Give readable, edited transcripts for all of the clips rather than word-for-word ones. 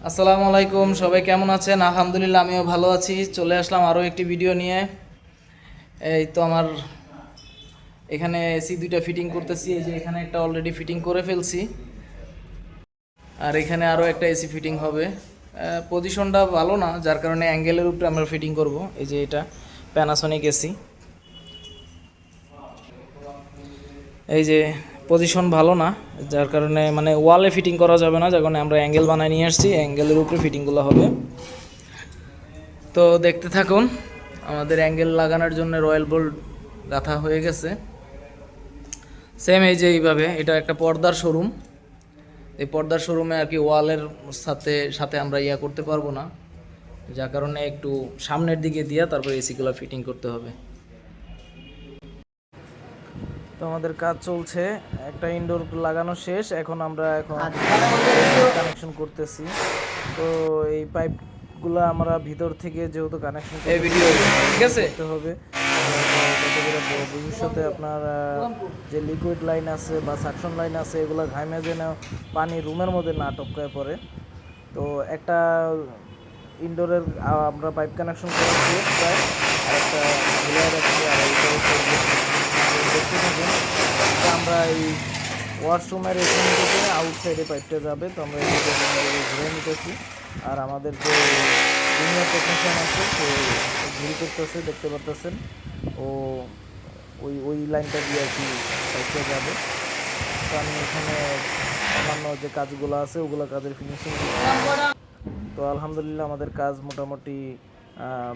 আসসালামু আলাইকুম, সবাই কেমন আছেন? আলহামদুলিল্লাহ, আমিও ভালো আছি। চলে আসলাম আরও একটি ভিডিও নিয়ে। এই তো আমার এখানে এসি দুইটা ফিটিং করতেছি। এই যে এখানে একটা অলরেডি ফিটিং করে ফেলছি, আর এখানে আরও একটা এসি ফিটিং হবে। পজিশনটা ভালো না, যার কারণে অ্যাঙ্গেলের উপরে আমরা ফিটিং করব। এই যে এটা প্যানাসনিক এসি। এই যে পজিশন ভালো না, যার কারণে মানে ওয়ালে ফিটিং করা যাবে না, যার কারণে আমরা অ্যাঙ্গেল বানায় নিয়ে আসছি। অ্যাঙ্গেলের উপরে ফিটিংগুলো হবে। তো দেখতে থাকুন। আমাদের অ্যাঙ্গেল লাগানোর জন্য রয়্যাল বোল্ট গাঁথা হয়ে গেছে। সেম এই যে এইভাবে, এটা একটা পর্দার শোরুম। এই পর্দার শোরুমে আর কি ওয়ালের সাথে সাথে আমরা করতে পারবো না, যার কারণে একটু সামনের দিকে দিয়া তারপর এসিগুলো ফিটিং করতে হবে। তো আমাদের কাজ চলছে, একটা ইনডোর লাগানো শেষ। এখন আমরা কানেকশন করতেছি। তো এই পাইপগুলো আমরা ভিতর থেকে যেহেতু কানেকশন ঠিক আছে করতে হবে, ভবিষ্যতে আপনার যে লিকুইড লাইন আছে বা সাকশন লাইন আছে, এগুলো ঘামে যেন পানি রুমের মধ্যে না টপকায় পড়ে। তো একটা ইনডোরের আমরা পাইপ কানেকশন করেছি প্রায়, আর একটা ঝুলাই রাখছি। আর দেখতে থাকুন, আমরা এই ওয়াশরুমের এখানে থেকে আউটসাইডে পাইপটা যাবে। তো আমরা এদিকে ঘুরে নিতেছি, আর আমাদের যে জুনিয়র টেকনিশিয়ান আছে সে ঘুরি করতেছে, দেখতে পারতেছেন। ও ওই লাইনটা দিয়ে আর কি পাইপটা যাবে। তো আমি এখানে অন্যান্য যে কাজগুলো আছে ওগুলো কাজের ফিনিশিং। তো আলহামদুলিল্লাহ আমাদের কাজ মোটামুটি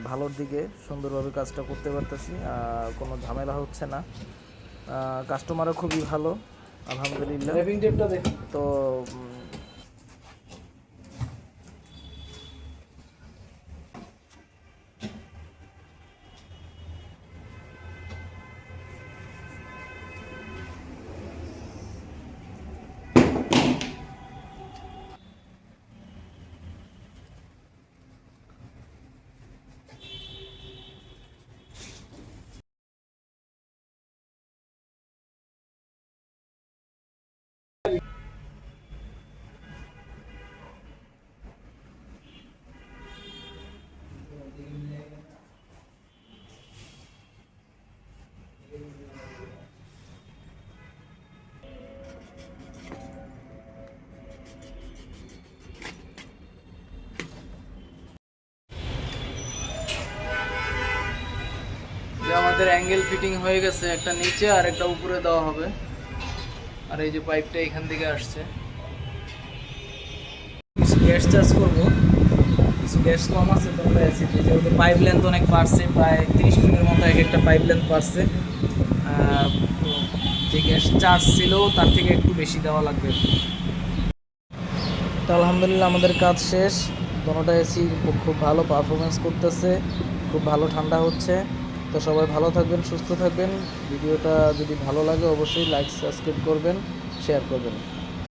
ভালোর দিকে, সুন্দরভাবে কাজটা করতে পারতেছি, কোনো ঝামেলা হচ্ছে না। কাস্টমারও খুবই ভালো আলহামদুলিল্লাহ। তো আমাদের অ্যাঙ্গেল ফিটিং হয়ে গেছে, একটা নিচে আর একটা উপরে দেওয়া হবে। আর এই যে পাইপটা এখান থেকে আসছে। কিছু গ্যাস চার্জ করবো, কিছু গ্যাস কম আছে তোমরা অ্যাসিডে, যেহেতু পাইপ লেন্থ অনেক বাড়ছে, প্রায় 30 ফিটের মতো এক একটা পাইপ লেন্থ বাড়ছে। তো যে গ্যাস চার্জ ছিল তার থেকে একটু বেশি দেওয়া লাগবে। তো আলহামদুলিল্লাহ আমাদের কাজ শেষ। দোনোটা এসি খুব ভালো পারফরমেন্স করতেছে, খুব ভালো ঠান্ডা হচ্ছে। তো সবাই ভালো থাকবেন, সুস্থ থাকবেন। ভিডিওটা যদি ভালো লাগে অবশ্যই লাইক, সাবস্ক্রাইব করবেন, শেয়ার করবেন।